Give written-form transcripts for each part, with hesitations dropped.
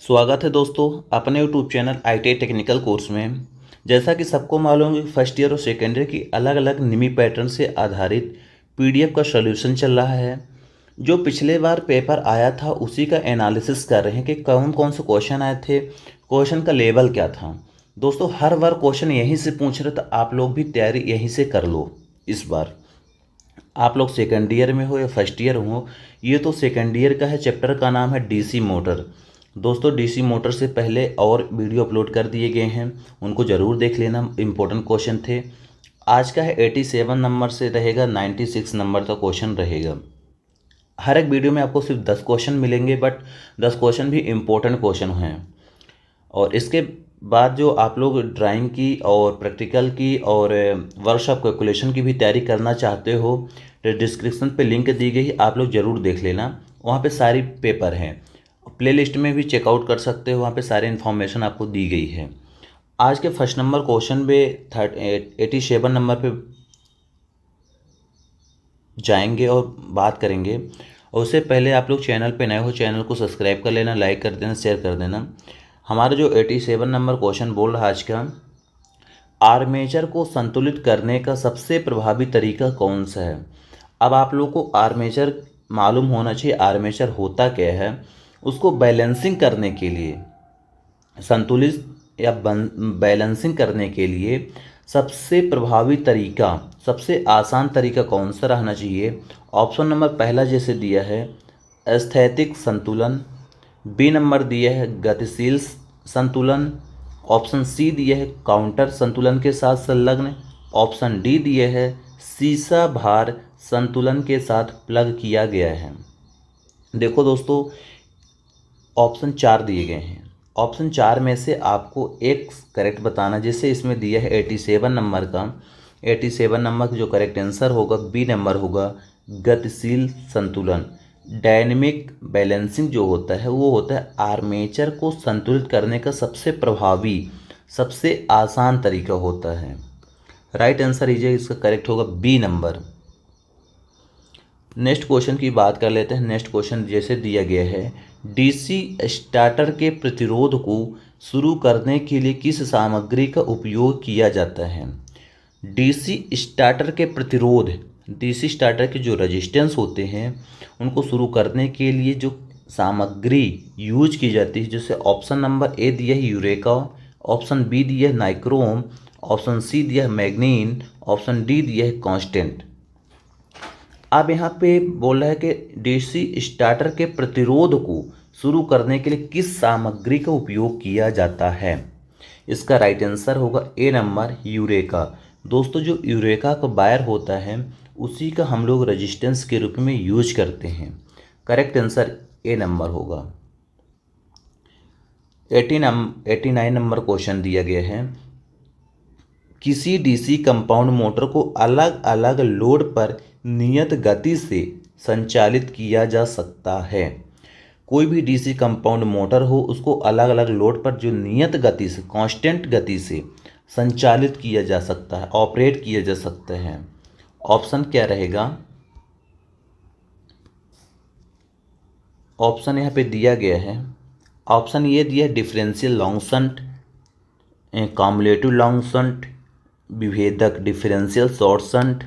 स्वागत है दोस्तों अपने YouTube channel ITI technical course में। जैसा कि सबको मालूम है, फर्स्ट ईयर और सेकेंड ईयर की अलग अलग निमी पैटर्न से आधारित PDF का सॉल्यूशन चल रहा है। जो पिछले बार पेपर आया था उसी का एनालिसिस कर रहे हैं कि कौन कौन से क्वेश्चन आए थे, क्वेश्चन का लेवल क्या था। दोस्तों हर बार क्वेश्चन यहीं से पूछ रहे, तो आप लोग भी तैयारी यहीं से कर लो। इस बार आप लोग सेकेंड ईयर में हो या फर्स्ट ईयर हो, ये तो सेकेंड ईयर का है। चैप्टर का नाम है DC मोटर। दोस्तों DC मोटर से पहले और वीडियो अपलोड कर दिए गए हैं, उनको ज़रूर देख लेना। इम्पोर्टेंट क्वेश्चन थे। आज का है 87 नंबर से रहेगा 96 नंबर का क्वेश्चन रहेगा। हर एक वीडियो में आपको सिर्फ 10 क्वेश्चन मिलेंगे, बट 10 क्वेश्चन भी इम्पोर्टेंट क्वेश्चन हैं। और इसके बाद जो आप लोग ड्राइंग की और प्रैक्टिकल की और वर्कशॉप कैलकुलेशन की भी तैयारी करना चाहते हो, तो डिस्क्रिप्शन पे लिंक दी गई, आप लोग ज़रूर देख लेना। वहाँ पे सारी पेपर हैं। प्लेलिस्ट में भी चेकआउट कर सकते हो, वहाँ पे सारी इन्फॉर्मेशन आपको दी गई है। आज के फर्स्ट नंबर क्वेश्चन पे 87 नंबर पे जाएंगे और बात करेंगे। और उससे पहले आप लोग चैनल पे नए हो, चैनल को सब्सक्राइब कर लेना, लाइक कर देना, शेयर कर देना। हमारा जो 87 नंबर क्वेश्चन बोल रहा है आज का, आर्मेचर को संतुलित करने का सबसे प्रभावी तरीका कौन सा है। अब आप लोग को आर्मेचर मालूम होना चाहिए, आर्मेचर होता क्या है। उसको बैलेंसिंग करने के लिए, संतुलित या बैलेंसिंग करने के लिए सबसे प्रभावी तरीका, सबसे आसान तरीका कौन सा रहना चाहिए। ऑप्शन नंबर पहला जैसे दिया है स्थैतिक संतुलन, बी नंबर दिया है गतिशील संतुलन, ऑप्शन सी दिया है काउंटर संतुलन के साथ संलग्न, ऑप्शन डी दिया है सीसा भार संतुलन के साथ प्लग किया गया है। देखो दोस्तों, ऑप्शन 4 दिए गए हैं। ऑप्शन 4 में से आपको एक करेक्ट बताना। जैसे इसमें दिया है 87 नंबर का, 87 नंबर का जो करेक्ट आंसर होगा बी नंबर होगा गतिशील संतुलन। डायनेमिक बैलेंसिंग जो होता है वो होता है आर्मेचर को संतुलित करने का सबसे प्रभावी, सबसे आसान तरीका होता है। राइट आंसर इसका करेक्ट होगा बी नंबर। नेक्स्ट क्वेश्चन की बात कर लेते हैं। नेक्स्ट क्वेश्चन जैसे दिया गया है, DC स्टार्टर के प्रतिरोध को शुरू करने के लिए किस सामग्री का उपयोग किया जाता है। DC स्टार्टर के प्रतिरोध, DC स्टार्टर के जो रेजिस्टेंस होते हैं उनको शुरू करने के लिए जो सामग्री यूज की जाती है, जैसे ऑप्शन नंबर ए दिया है यूरेका, ऑप्शन बी दिया है नाइक्रोम, ऑप्शन सी दिया है मैग्नीन, ऑप्शन डी दिया है कांस्टेंट। अब यहाँ पे बोल रहा है कि DC स्टार्टर के प्रतिरोध को शुरू करने के लिए किस सामग्री का उपयोग किया जाता है। इसका राइट आंसर होगा ए नंबर यूरेका। दोस्तों जो यूरेका का वायर होता है उसी का हम लोग रेजिस्टेंस के रूप में यूज करते हैं। करेक्ट आंसर ए नंबर होगा। 89 नंबर क्वेश्चन दिया गया है, किसी DC कंपाउंड मोटर को अलग अलग लोड पर नियत गति से संचालित किया जा सकता है। कोई भी DC कंपाउंड मोटर हो उसको अलग अलग लोड पर जो नियत गति से, कांस्टेंट गति से संचालित किया जा सकता है, ऑपरेट किया जा सकता है। ऑप्शन क्या रहेगा। ऑप्शन यहाँ पे दिया गया है, ऑप्शन ये दिया है differential long shunt, cumulative long shunt, विभेदक differential short shunt,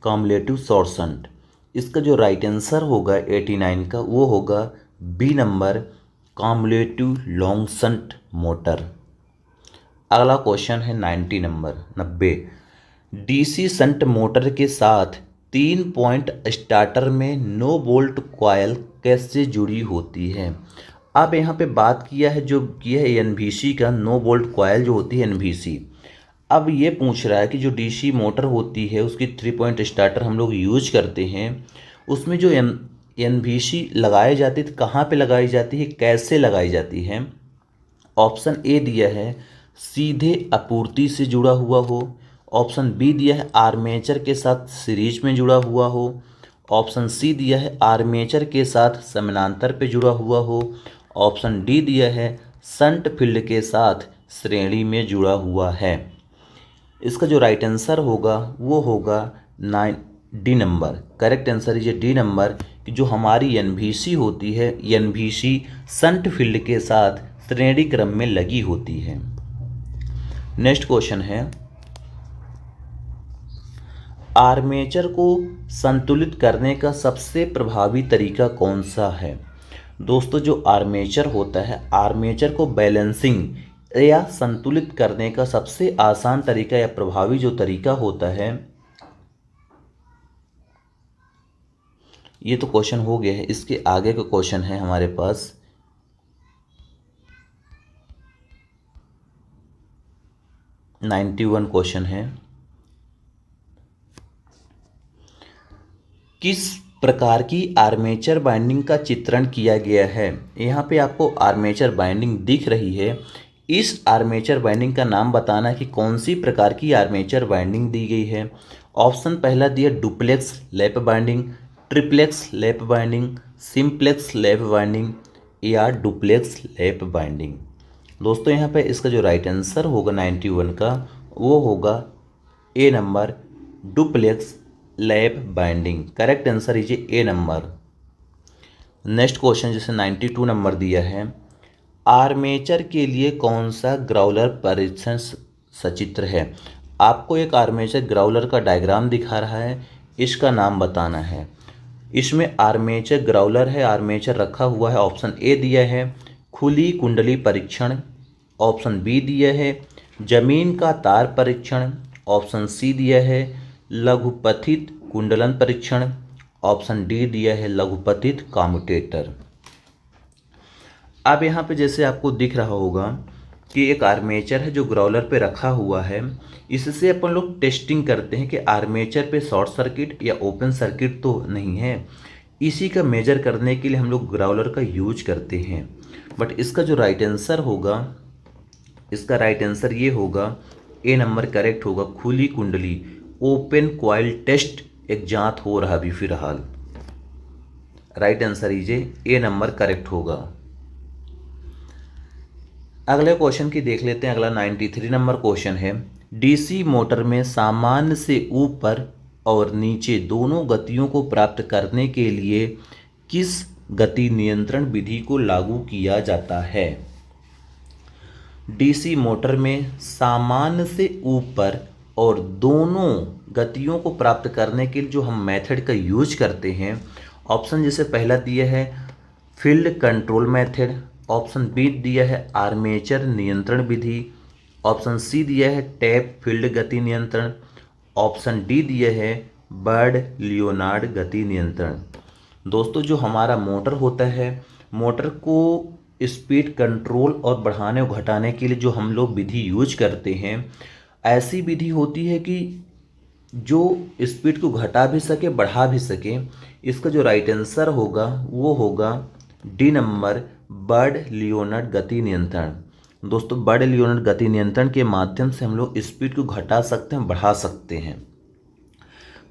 cumulative short shunt. इसका जो राइट आंसर होगा 89 का वो होगा B number cumulative long shunt motor. अगला क्वेश्चन है 90। DC शंट मोटर के साथ 3 पॉइंट स्टार्टर में 9 वोल्ट कॉइल कैसे जुड़ी होती है। अब यहाँ पे बात किया है NVC का, 9 वोल्ट कॉइल जो होती है NVC। अब ये पूछ रहा है कि जो DC मोटर होती है उसकी 3 पॉइंट स्टार्टर हम लोग यूज करते हैं, उसमें जो NVC लगाई जाती है कहाँ पे लगाई जाती है, कैसे लगाई जाती है। ऑप्शन ए दिया है सीधे आपूर्ति से जुड़ा हुआ हो, ऑप्शन बी दिया है आर्मेचर के साथ सीरीज में जुड़ा हुआ हो, ऑप्शन सी दिया है आर्मेचर के साथ समानांतर पे जुड़ा हुआ हो, ऑप्शन डी दिया है शंट फील्ड के साथ श्रेणी में जुड़ा हुआ है। इसका जो राइट आंसर होगा वो होगा 9 D number. Correct answer is D number कि जो हमारी NVC होती है, NVC शंट फील्ड के साथ श्रेणी क्रम में लगी होती है। नेक्स्ट क्वेश्चन है, आर्मेचर को संतुलित करने का सबसे प्रभावी तरीका कौन सा है? दोस्तों, जो आर्मेचर होता है, आर्मेचर को बैलेंसिंग या संतुलित करने का सबसे आसान तरीका या प्रभावी जो तरीका होता है, ये तो क्वेश्चन हो गया है। इसके आगे का क्वेश्चन है हमारे पास, वन क्वेश्चन है, किस प्रकार की आर्मेचर बाइंडिंग का चित्रण किया गया है? यहाँ पे आपको आर्मेचर बाइंडिंग दिख रही है। इस आर्मेचर बाइंडिंग का नाम बताना है कि कौन सी प्रकार की आर्मेचर बाइंडिंग दी गई है। ऑप्शन पहला दिया duplex lap binding, triplex lap binding, simplex lap binding या डुप्लेक्स लैप बाइंडिंग। दोस्तों, यहाँ पे इसका जो राइट आंसर होगा 91 का, वो होगा A number, duplex lap binding. Correct answer लीजिए ए नंबर। नेक्स्ट क्वेश्चन जैसे 92 नंबर दिया है, आर्मेचर के लिए कौन सा ग्राउलर परीक्षण सचित्र है? आपको एक आर्मेचर ग्राउलर का डायग्राम दिखा रहा है, इसका नाम बताना है। इसमें आर्मेचर ग्राउलर है, आर्मेचर रखा हुआ है। ऑप्शन ए दिया है खुली कुंडली परीक्षण, ऑप्शन बी दिया है जमीन का तार परीक्षण, ऑप्शन सी दिया है लघुपथित कुंडलन परीक्षण, ऑप्शन डी दिया है लघुपथित कम्यूटेटर। अब यहाँ पे जैसे आपको दिख रहा होगा कि एक आर्मेचर है जो ग्राउलर पे रखा हुआ है। इससे अपन लोग टेस्टिंग करते हैं कि आर्मेचर पे शॉर्ट सर्किट या ओपन सर्किट तो नहीं है। इसी का मेजर करने के लिए हम लोग ग्राउलर का यूज करते हैं। बट इसका जो राइट आंसर होगा, इसका राइट आंसर ये होगा, ए नंबर करेक्ट होगा, खुली कुंडली ओपन क्वाइल टेस्ट एक जांच हो रहा भी फिलहाल। राइट आंसर लीजिए ए नंबर करेक्ट होगा। अगले क्वेश्चन की देख लेते हैं। अगला 93 नंबर क्वेश्चन है, डीसी मोटर में सामान्य से ऊपर और नीचे दोनों गतियों को प्राप्त करने के लिए किस गति नियंत्रण विधि को लागू किया जाता है? डीसी मोटर में सामान्य से ऊपर और दोनों गतियों को प्राप्त करने के लिए जो हम मेथड का यूज करते हैं, ऑप्शन जैसे पहला दिया है field control method, option B दिया है आर्मेचर नियंत्रण विधि, ऑप्शन सी दिया है टैप फील्ड गति नियंत्रण, ऑप्शन डी दिया है बर्ड लियोनार्ड गति नियंत्रण। दोस्तों, जो हमारा मोटर होता है, मोटर को स्पीड कंट्रोल और बढ़ाने और घटाने के लिए जो हम लोग विधि यूज करते हैं, ऐसी विधि होती है कि जो स्पीड को घटा भी सके बढ़ा भी सके। इसका जो राइट आंसर होगा वो होगा डी नंबर, बर्ड लियोनार्ड गति नियंत्रण। दोस्तों, बर्ड लियोनार्ड गति नियंत्रण के माध्यम से हम लोग स्पीड को घटा सकते हैं, बढ़ा सकते हैं।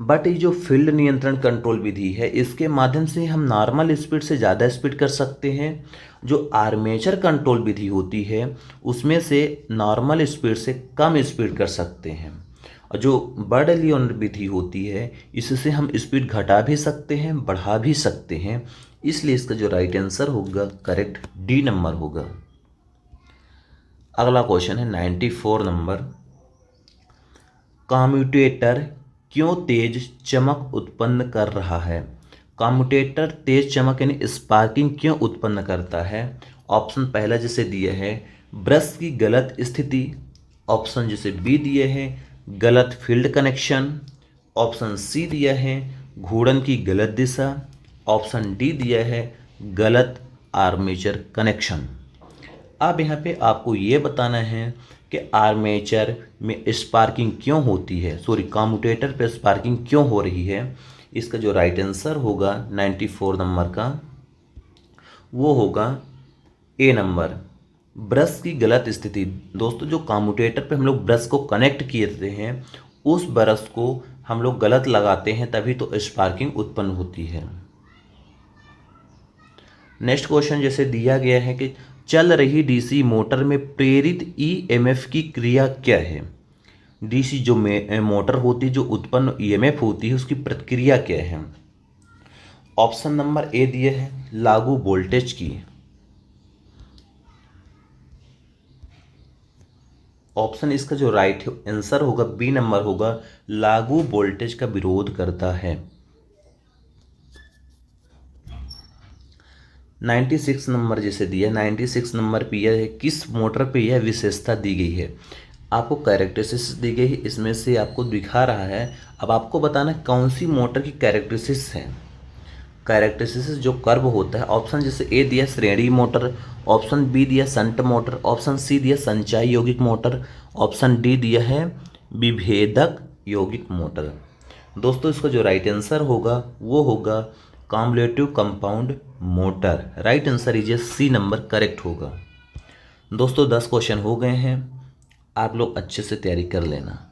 बट ये जो फील्ड नियंत्रण कंट्रोल विधि है, इसके माध्यम से हम नॉर्मल स्पीड से ज़्यादा स्पीड कर सकते हैं। जो आर्मेचर कंट्रोल विधि होती है, उसमें से नॉर्मल स्पीड से कम स्पीड कर सकते हैं। और जो बर्ड लियोनार्ड विधि होती है, इससे हम स्पीड घटा भी सकते हैं, बढ़ा भी सकते हैं। इसलिए इसका जो राइट आंसर होगा करेक्ट डी नंबर होगा। अगला क्वेश्चन है 94 नंबर, कम्यूटेटर क्यों तेज चमक उत्पन्न कर रहा है? कम्यूटेटर तेज चमक यानी स्पार्किंग क्यों उत्पन्न करता है? ऑप्शन पहला जैसे दिया है ब्रश की गलत स्थिति, ऑप्शन जैसे बी दिए है गलत फील्ड कनेक्शन, ऑप्शन सी दिया है घूर्णन की गलत दिशा, ऑप्शन डी दिया है गलत आर्मेचर कनेक्शन। अब यहाँ पे आपको ये बताना है कि आर्मेचर में स्पार्किंग क्यों होती है, सॉरी कम्यूटेटर पे स्पार्किंग क्यों हो रही है। इसका जो राइट आंसर होगा 94 नंबर का, वो होगा ए नंबर, ब्रश की गलत स्थिति। दोस्तों, जो कम्यूटेटर पे हम लोग ब्रश को कनेक्ट करते हैं, उस ब्रश को हम लोग गलत लगाते हैं, तभी तो स्पार्किंग उत्पन्न होती है। नेक्स्ट क्वेश्चन जैसे दिया गया है कि चल रही डीसी मोटर में प्रेरित ईएमएफ की क्रिया क्या है? डीसी जो मोटर होती है, जो उत्पन्न ईएमएफ होती है, उसकी प्रतिक्रिया क्या है? ऑप्शन नंबर ए दिए है लागू वोल्टेज की, ऑप्शन इसका जो राइट आंसर होगा बी नंबर होगा, लागू वोल्टेज का विरोध करता है। 96 नंबर जैसे दिया, 96 नंबर पे यह है, किस मोटर पे यह विशेषता दी गई है। आपको कैरेक्टरिस्टिक्स दी गई है, इसमें से आपको दिखा रहा है। अब आपको बताना कौन सी मोटर की कैरेक्टरिस्टिक्स है। कैरेक्टरिस्टिक्स जो कर्व होता है, ऑप्शन जैसे ए दिया श्रेणी मोटर, ऑप्शन बी दिया संट मोटर, ऑप्शन सी दिया संचाई यौगिक मोटर, ऑप्शन डी दिया है विभेदक यौगिक मोटर। दोस्तों इसका जो राइट आंसर होगा वो होगा cumulative compound motor. Right answer is C number correct होगा। दोस्तों 10 क्वेश्चन हो गए हैं, आप लोग अच्छे से तैयारी कर लेना।